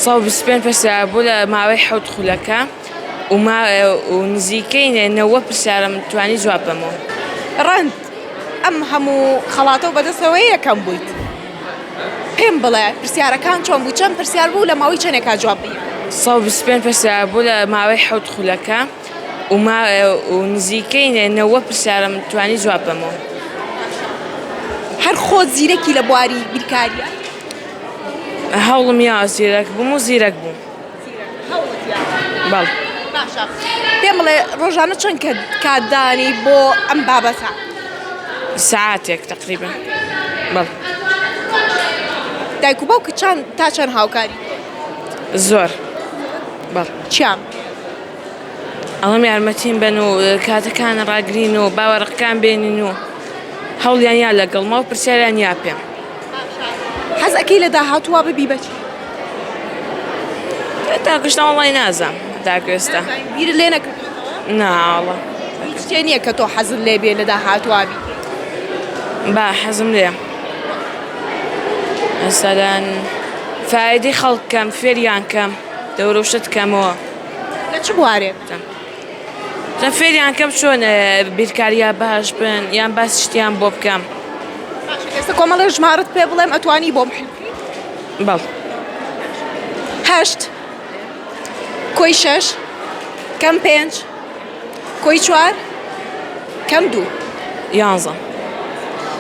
125 پرسیار بوو لە ماوەی 7 خولەکە و نزیکەی 90 پرسیارم توانی جواب بەمەوە. ڕەند ئەم هەموو خەڵاتە و بەدەستەوەی یەکەم بوویت. پێم بڵێ پرسیارەکان چۆن بوو؟ چەند پرسیار بوو لە ماوەی چەندێکا جواب بدەیت؟ 125 پرسیار بوو لە ماوەی 7 خولەکە و نزیکەی 90 پرسیارم توانی جواب بەمەوە. هەر خۆ زیرەکی لە بواری بیرکاریە؟ هەوڵم یا زیرەک بووم و زیرەک بووم. بەڵێ. باشە. پێم بڵێ ڕۆژانە چەند کاتدانی بۆ ئەم بابەتە؟ ساعاتێک تقریبا. بەڵێ. دایک و باوکت تا چەند هاوکاری؟ زۆر. بەڵێ. چیان؟ ئەڵەم یارمەتیم بن و کاتەکان ڕاگرین و باوەڕەکان بێنین و هەوڵیان یا لەگەڵمە و پرسیاریان یا پێم. حەز ئەکەی لە داهاتووە ببی بەچی؟ تا گشتە وەڵی نازانم تاکو ئێستا. بیر لێ نەکردووەتەوە؟ ناوەڵە. هیچ شتێ نییە کە تۆ حەزت لێ بێ لە داهاتووە بی؟ با حەزم لێیە. مەسەلەن فایدەی خەڵک کەم، فێریان کەم، دەورە و شت کەمەوە. لە چ بوارێک؟ فێریان کەم چۆن بیرکاریە باش بن یان باسی شتیان بۆ بکەم. ئێستا کۆمەڵە ژمارەت پێ بڵێم ئەتوانی بۆم حل. بەڵێ. 8 کۆی 6 کەم 5 کۆی 4 کەم 2 11